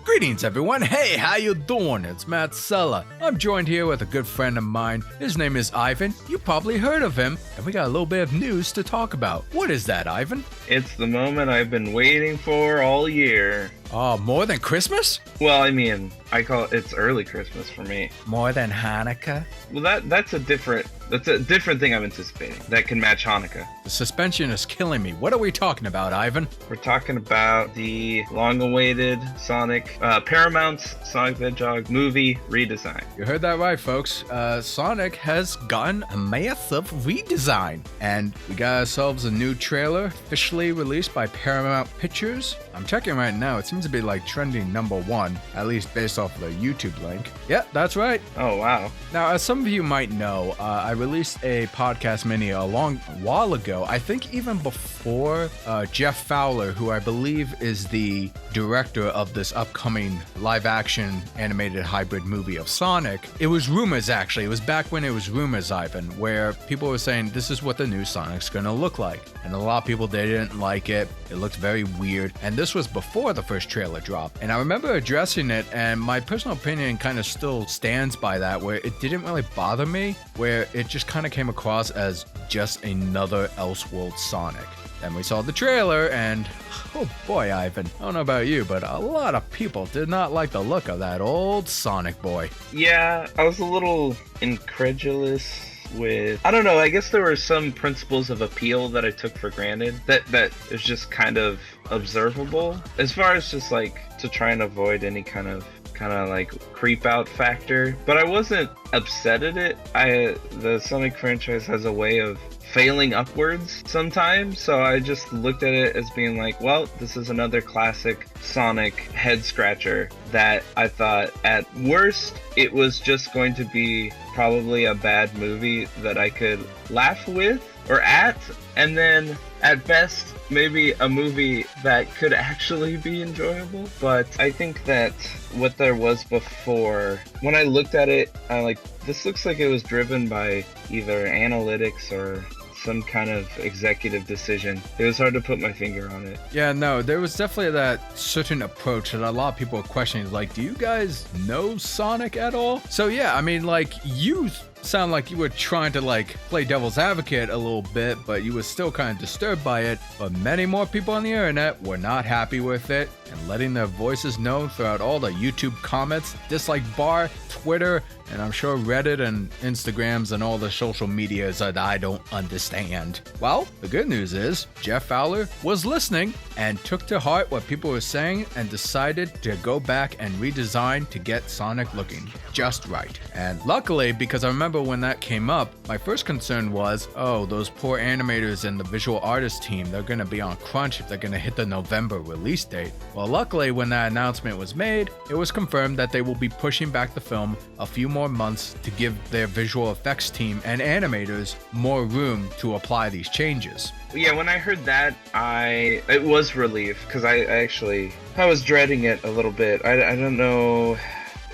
Greetings everyone, hey, how you doing? It's Matt Sella. I'm joined here with a good friend of mine. His name is Ivan. You probably heard of him, and we got a little bit of news to talk about. What is that, Ivan? It's the moment I've been waiting for all year. Oh, more than Christmas? Well, I mean, I call it's early Christmas for me. More than Hanukkah? Well, that's a different thing I'm anticipating that can match Hanukkah. The suspension is killing me. What are we talking about, Ivan? We're talking about the long-awaited Paramount's Sonic the Hedgehog movie redesign. You heard that right, folks. Sonic has gotten a massive redesign, and we got ourselves a new trailer officially released by Paramount Pictures. I'm checking right now. It seems to be like trending #1, at least based off the YouTube link. Yeah, that's right. Oh, wow. Now, as some of you might know, I released a podcast mini a long while ago. I think even before Jeff Fowler, who I believe is the director of this upcoming live-action animated hybrid movie of Sonic. It was rumors, actually. It was back when it was rumors, Ivan, where people were saying this is what the new Sonic's gonna look like. And a lot of people, they didn't like it. It looked very weird. And this was before the first trailer dropped. And I remember addressing it, and my personal opinion kind of still stands by that, where it didn't really bother me, where it just kind of came across as just another Elseworld Sonic. Then we saw the trailer, and oh boy, Ivan, I don't know about you, but a lot of people did not like the look of that old Sonic boy. Yeah, I was a little incredulous with, I don't know, I guess there were some principles of appeal that I took for granted that is just kind of observable, as far as just like to try and avoid any kind of like creep out factor. But I wasn't upset at it. The Sonic franchise has a way of failing upwards sometimes, so I just looked at it as being like, well, this is another classic Sonic head scratcher that I thought at worst it was just going to be probably a bad movie that I could laugh with or at, and then at best maybe a movie that could actually be enjoyable. But I think that what there was before, when I looked at it, I like, this looks like it was driven by either analytics or some kind of executive decision. It was hard to put my finger on it. Yeah, no, there was definitely that certain approach that a lot of people were questioning, like, do you guys know Sonic at all? So yeah, I mean, like, you sound like you were trying to like play devil's advocate a little bit, but you were still kind of disturbed by it. But many more people on the internet were not happy with it and letting their voices known throughout all the YouTube comments, dislike bar, Twitter, and I'm sure Reddit and Instagrams and all the social medias that I don't understand. Well, the good news is Jeff Fowler was listening and took to heart what people were saying and decided to go back and redesign to get Sonic looking just right. And luckily, because I remember when that came up, my first concern was, oh, those poor animators and the visual artist team, they're gonna be on crunch if they're gonna hit the November release date. Well, luckily, when that announcement was made, it was confirmed that they will be pushing back the film a few more months to give their visual effects team and animators more room to apply these changes. Yeah, when I heard that, it was relief, because I was dreading it a little bit. I don't know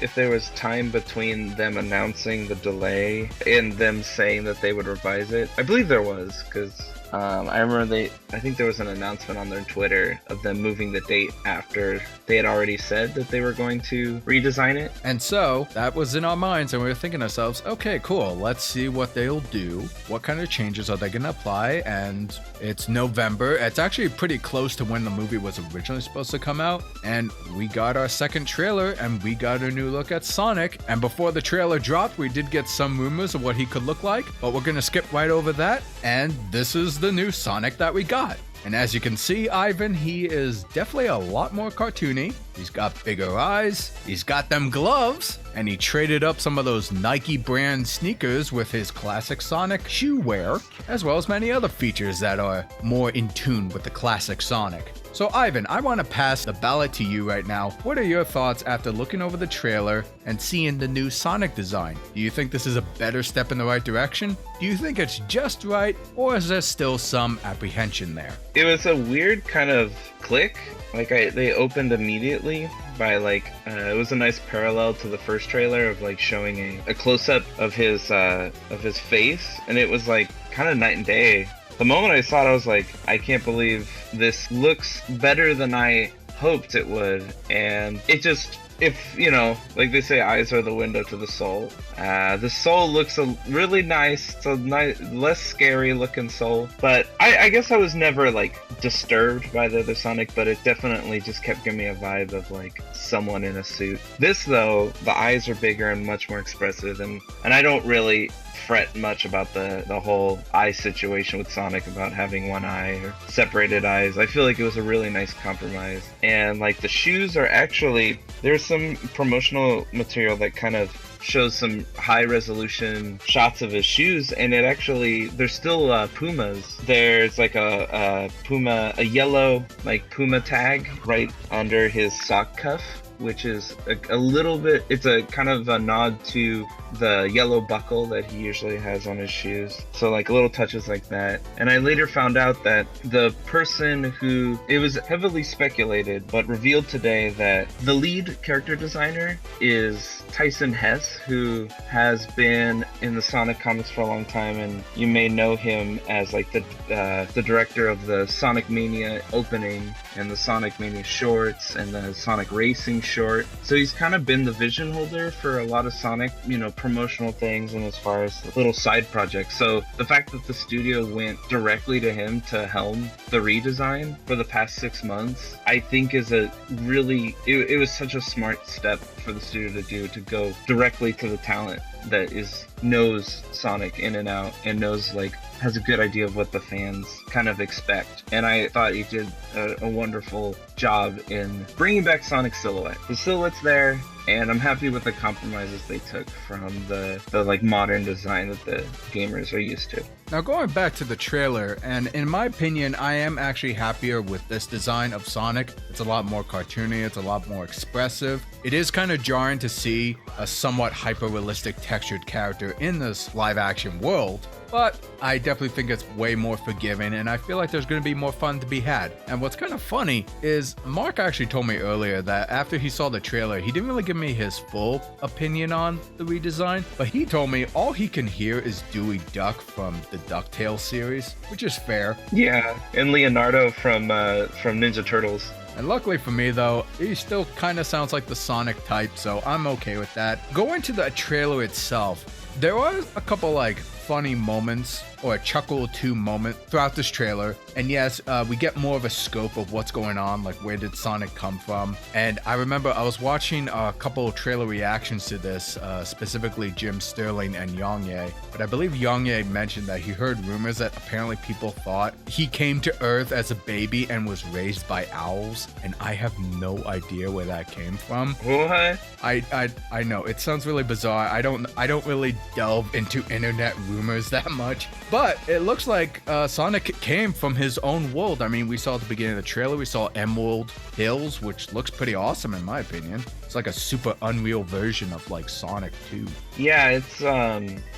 if there was time between them announcing the delay and them saying that they would revise it. I believe there was, because I remember I think there was an announcement on their Twitter of them moving the date after they had already said that they were going to redesign it. And so that was in our minds, and we were thinking to ourselves, okay, cool, let's see what they'll do. What kind of changes are they going to apply? And it's November. It's actually pretty close to when the movie was originally supposed to come out. And we got our second trailer, and we got a new look at Sonic. And before the trailer dropped, we did get some rumors of what he could look like, but we're going to skip right over that. And this is the new Sonic that we got. And as you can see, Ivan, he is definitely a lot more cartoony. He's got bigger eyes, he's got them gloves, and he traded up some of those Nike brand sneakers with his classic Sonic shoe wear, as well as many other features that are more in tune with the classic Sonic. So Ivan, I want to pass the ballot to you right now. What are your thoughts after looking over the trailer and seeing the new Sonic design? Do you think this is a better step in the right direction? Do you think it's just right, or is there still some apprehension there? It was a weird kind of click. Like they opened immediately by like it was a nice parallel to the first trailer of like showing a close-up of his face, and it was like kind of night and day. The moment I saw it, I was like, I can't believe this looks better than I hoped it would, and it just, if, you know, like they say, eyes are the window to the soul. The soul looks really nice. It's a nice, less scary looking soul. But I guess I was never like disturbed by the other Sonic, but it definitely just kept giving me a vibe of like someone in a suit. This though, the eyes are bigger and much more expressive, and I don't really fret much about the whole eye situation with Sonic, about having one eye or separated eyes. I feel like it was a really nice compromise. And like the shoes are actually, there's some promotional material that kind of shows some high resolution shots of his shoes, and it actually, they're still Pumas. There's like a Puma, a yellow like Puma tag right under his sock cuff, which is a little bit, it's a kind of a nod to the yellow buckle that he usually has on his shoes. So like little touches like that. And I later found out that the person who, it was heavily speculated, but revealed today that the lead character designer is Tyson Hess, who has been in the Sonic comics for a long time, and you may know him as like the director of the Sonic Mania opening and the Sonic Mania shorts and the Sonic Racing short. So he's kind of been the vision holder for a lot of Sonic, you know, promotional things and as far as little side projects. So the fact that the studio went directly to him to helm the redesign for the past 6 months, I think is a really, it was such a smart step for the studio to do, to go directly to the talent that knows Sonic in and out, and knows, like, has a good idea of what the fans kind of expect. And I thought he did a wonderful job in bringing back Sonic's silhouette. The silhouette's there, and I'm happy with the compromises they took from the like modern design that the gamers are used to. Now going back to the trailer, and in my opinion, I am actually happier with this design of Sonic. It's a lot more cartoony, it's a lot more expressive. It is kind of jarring to see a somewhat hyper-realistic textured character in this live-action world, but I definitely think it's way more forgiving, and I feel like there's going to be more fun to be had. And what's kind of funny is Mark actually told me earlier that after he saw the trailer, he didn't really give me his full opinion on the redesign, but he told me all he can hear is Dewey Duck from the DuckTales series, which is fair. Yeah, and Leonardo from Ninja Turtles. And luckily for me though, he still kind of sounds like the Sonic type, so I'm okay with that. Going to the trailer itself, there are a couple like funny moments or a chuckle or two moment throughout this trailer. And yes, we get more of a scope of what's going on, like where did Sonic come from. And I remember I was watching a couple of trailer reactions to this, specifically Jim Sterling and Yongye. But I believe Yongye mentioned that he heard rumors that apparently people thought he came to Earth as a baby and was raised by owls. And I have no idea where that came from. What? I know it sounds really bizarre. I don't really delve into internet rumors that much, but it looks like Sonic came from his own world. I mean, we saw at the beginning of the trailer, we saw Emerald Hills, which looks pretty awesome in my opinion. It's like a super Unreal version of like Sonic 2. Yeah, it's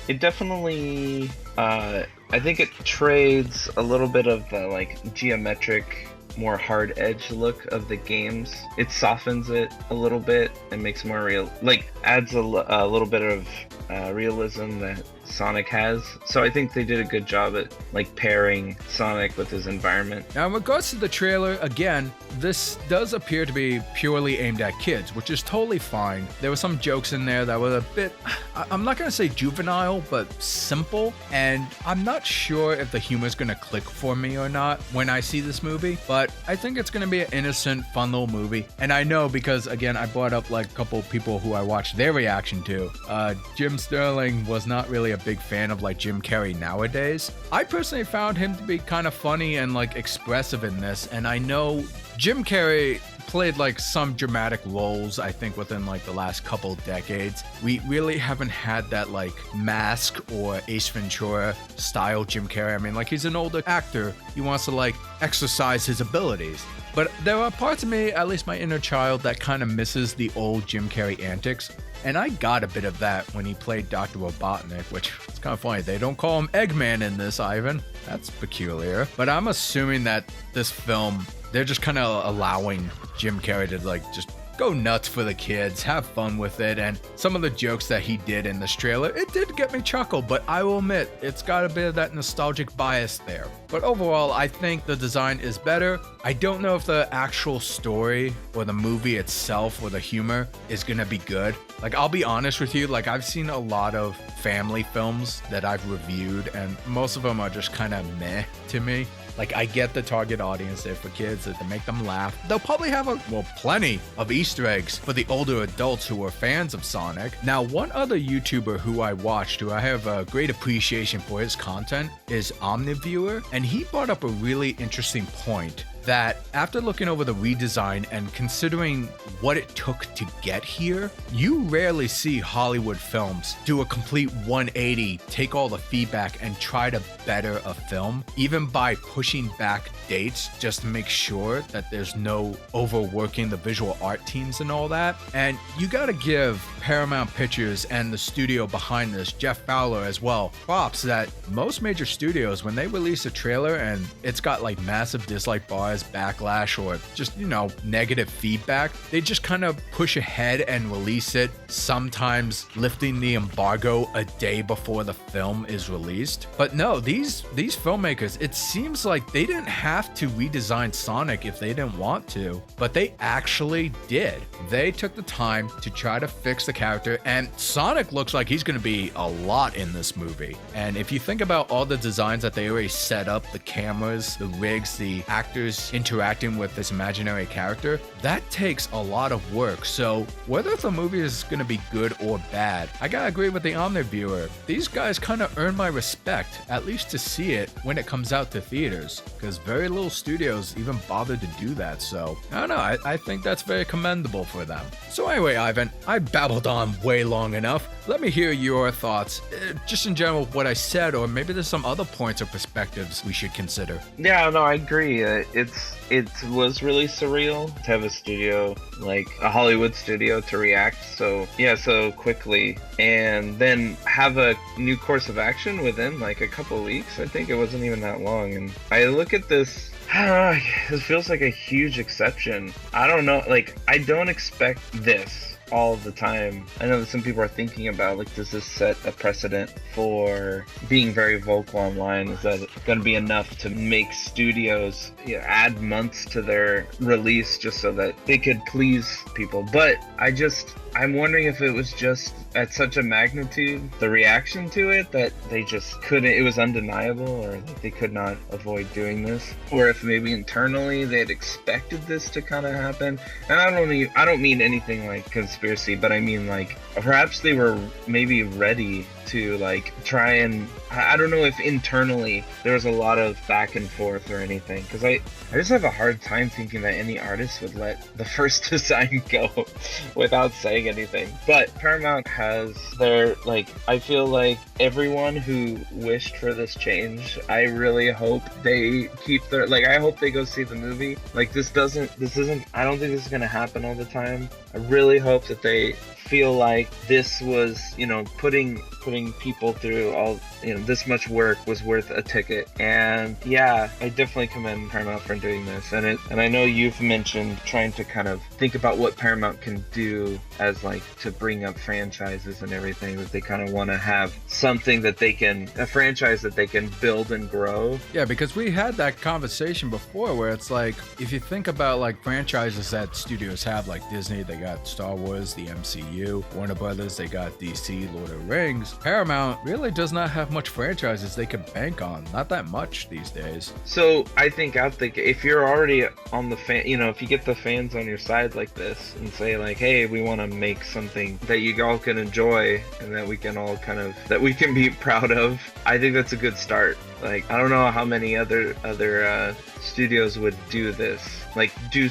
it definitely I think it trades a little bit of the like geometric, more hard edge look of the games. It softens it a little bit and makes it more real, like adds a little bit of realism that Sonic has. So I think they did a good job at like pairing Sonic with his environment. Now in regards to the trailer, again, this does appear to be purely aimed at kids, which is totally fine. There were some jokes in there that were a bit, I'm not going to say juvenile, but simple. And I'm not sure if the humor is going to click for me or not when I see this movie, but I think it's going to be an innocent, fun little movie. And I know because, again, I brought up like a couple people who I watched their reaction to. Jim Sterling was not really a big fan of like Jim Carrey nowadays. I personally found him to be kind of funny and like expressive in this, and I know Jim Carrey played like some dramatic roles, I think, within like the last couple decades. We really haven't had that like Mask or Ace Ventura style Jim Carrey. I mean, like he's an older actor. He wants to like exercise his abilities. But there are parts of me, at least my inner child, that kind of misses the old Jim Carrey antics. And I got a bit of that when he played Dr. Robotnik, which is kind of funny. They don't call him Eggman in this, Ivan. That's peculiar. But I'm assuming that this film, they're just kind of allowing Jim Carrey to like just go nuts for the kids, have fun with it, and some of the jokes that he did in this trailer, it did get me chuckled, but I will admit, it's got a bit of that nostalgic bias there. But overall, I think the design is better. I don't know if the actual story or the movie itself or the humor is gonna be good. Like, I'll be honest with you, like, I've seen a lot of family films that I've reviewed, and most of them are just kind of meh to me. Like, I get the target audience there for kids, that to make them laugh. They'll probably have plenty of Easter eggs for the older adults who are fans of Sonic. Now, one other YouTuber who I watched, who I have a great appreciation for his content, is Omniviewer, and he brought up a really interesting point that after looking over the redesign and considering what it took to get here, you rarely see Hollywood films do a complete 180, take all the feedback and try to better a film, even by pushing back dates just to make sure that there's no overworking the visual art teams and all that. And you gotta give Paramount Pictures and the studio behind this, Jeff Fowler as well, props that most major studios, when they release a trailer and it's got like massive dislike bars, backlash, or just, negative feedback, they just kind of push ahead and release it, sometimes lifting the embargo a day before the film is released. But no, these filmmakers, it seems like they didn't have to redesign Sonic if they didn't want to, but they actually did. They took the time to try to fix the character, and Sonic looks like he's going to be a lot in this movie. And if you think about all the designs that they already set up, the cameras, the rigs, the actors interacting with this imaginary character, that takes a lot of work. So whether the movie is going to be good or bad, I gotta agree with the Omniviewer. These guys kind of earn my respect, at least to see it when it comes out to theaters, because very little studios even bothered to do that. So I don't know, I think that's very commendable for them. So anyway, Ivan, I babbled on way long enough. Let me hear your thoughts, just in general, what I said, or maybe there's some other points or perspectives we should consider. Yeah, no, I agree. It was really surreal to have a studio, like a Hollywood studio, to react so quickly, and then have a new course of action within like a couple of weeks. I think it wasn't even that long, and I look at this, it feels like a huge exception. I don't know, like, I don't expect this all the time. I know that some people are thinking about, like, does this set a precedent for being very vocal online? Is that going to be enough to make studios add months to their release just so that they could please people? But I'm wondering if it was just at such a magnitude, the reaction to it, that they just couldn't, it was undeniable, or they could not avoid doing this, or if maybe internally they had expected this to kind of happen. And I don't mean anything like conspiracy, but I mean, like, perhaps they were maybe ready to, like, try and, I don't know if internally there was a lot of back and forth or anything, because I just have a hard time thinking that any artist would let the first design go without saying anything. But Paramount has their, like, I feel like everyone who wished for this change, I really hope they keep their, like, I hope they go see the movie. Like, this isn't, I don't think this is gonna happen all the time. I really hope that they feel like this was, putting people through all, this much work was worth a ticket. And yeah, I definitely commend Paramount for doing this. And I know you've mentioned trying to kind of think about what Paramount can do as, like, to bring up franchises and everything, that they kind of want to have something that a franchise that they can build and grow. Yeah, because we had that conversation before where it's like, if you think about, like, franchises that studios have, like Disney, they got Star Wars, the MCU, Warner Brothers, they got DC, Lord of the Rings. Paramount really does not have much franchises they can bank on. Not that much these days. So I think if you're already on the fan, if you get the fans on your side like this and say, like, hey, we want to make something that you all can enjoy and that we can all that we can be proud of, I think that's a good start. Like, I don't know how many other studios would do this. Like, do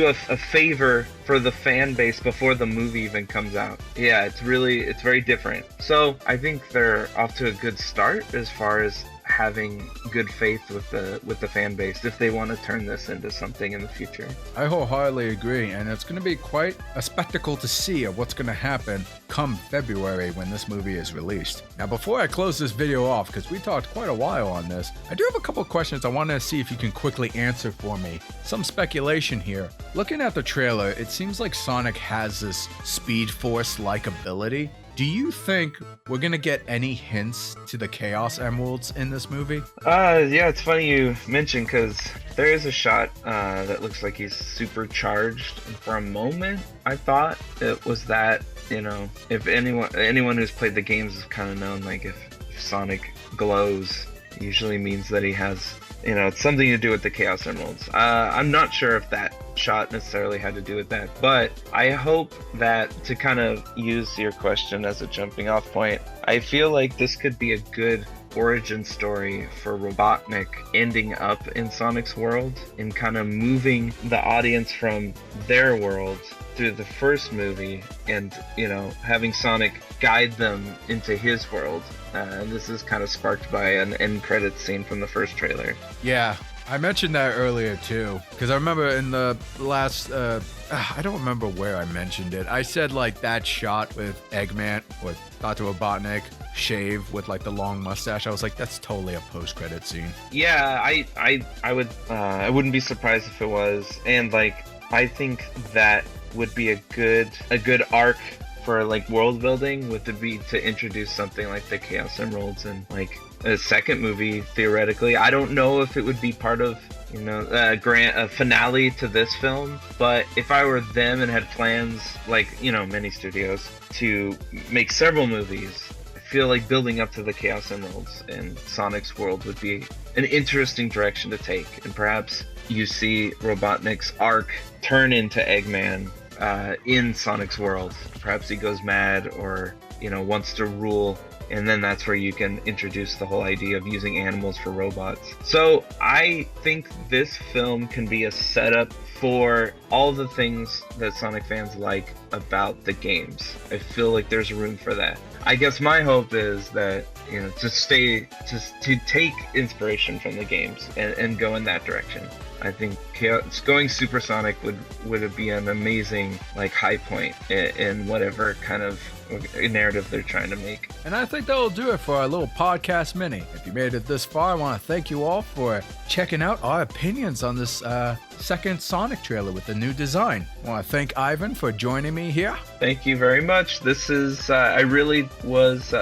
a favor for the fan base before the movie even comes out. Yeah, it's very different. So I think they're off to a good start as far as having good faith with the fan base if they want to turn this into something in the future. I wholeheartedly agree, and it's going to be quite a spectacle to see of what's going to happen come February when this movie is released. Now, before I close this video off, because we talked quite a while on this, I do have a couple questions I want to see if you can quickly answer for me. Some speculation here. Looking at the trailer, it seems like Sonic has this Speed Force-like ability. Do you think we're gonna get any hints to the Chaos Emeralds in this movie? Yeah, it's funny you mentioned, because there is a shot that looks like he's supercharged. And for a moment, I thought it was that, if anyone who's played the games has kind of known, like, if Sonic glows, it usually means that he has, it's something to do with the Chaos Emeralds. I'm not sure if that shot necessarily had to do with that, but I hope that, to kind of use your question as a jumping off point, I feel like this could be a good origin story for Robotnik ending up in Sonic's world and kind of moving the audience from their world through the first movie and, having Sonic guide them into his world. And this is kind of sparked by an end credits scene from the first trailer. Yeah, I mentioned that earlier too, because I remember in the last, I don't remember where I mentioned it. I said like that shot with Eggman, with Dr. Robotnik, shave with like the long mustache. I was like, that's totally a post-credit scene. Yeah, I wouldn't be surprised if it was, and like I think that would be a good arc for like world building, would be to introduce something like the Chaos Emeralds and like a second movie theoretically. I don't know if it would be part of a finale to this film, but if I were them and had plans like many studios to make several movies, I feel like building up to the Chaos Emeralds and Sonic's world would be an interesting direction to take, and perhaps you see Robotnik's arc turn into Eggman in Sonic's world. Perhaps he goes mad or wants to rule, and then that's where you can introduce the whole idea of using animals for robots. So I think this film can be a setup for all the things that Sonic fans like about the games. I feel like there's room for that. I guess my hope is that to take inspiration from the games and go in that direction. I think going supersonic would be an amazing like high point in whatever kind of narrative they're trying to make. And I think that'll do it for our little podcast mini. If you made it this far, I want to thank you all for checking out our opinions on this second Sonic trailer with the new design. I want to thank Ivan for joining me here. Thank you very much. This is, I really was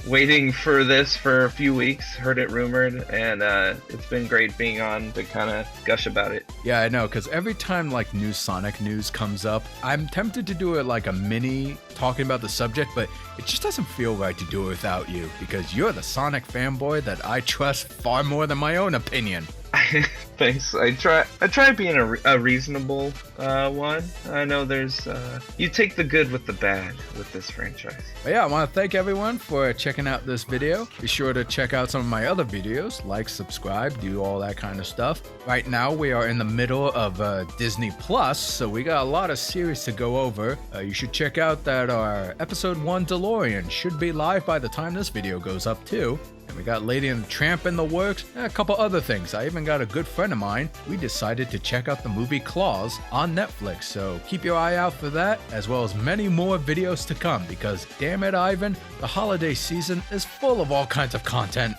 waiting for this for a few weeks, heard it rumored, and it's been great being on to kind of gush about it. Yeah, I know, because every time like new Sonic news comes up, I'm tempted to do it like a mini talking about the subject, but it just doesn't feel right to do it without you, because you're the Sonic fanboy that I trust far more than my own opinion. Thanks. I try being a reasonable one. I know there's you take the good with the bad with this franchise. But yeah, I want to thank everyone for checking out this video. Be sure to check out some of my other videos, like, subscribe, do all that kind of stuff. Right now we are in the middle of Disney Plus, so we got a lot of series to go over. You should check out that our episode 1 DeLorean should be live by the time this video goes up too. And we got Lady and the Tramp in the works, and a couple other things. I even got a good friend of mine. We decided to check out the movie Claws on Netflix, so keep your eye out for that, as well as many more videos to come, because damn it, Ivan, the holiday season is full of all kinds of content.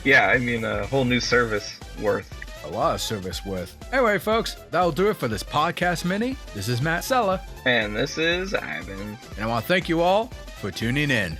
Yeah, I mean, a whole new service worth. A lot of service worth. Anyway, folks, that'll do it for this podcast mini. This is Matt Sella. And this is Ivan. And I want to thank you all for tuning in.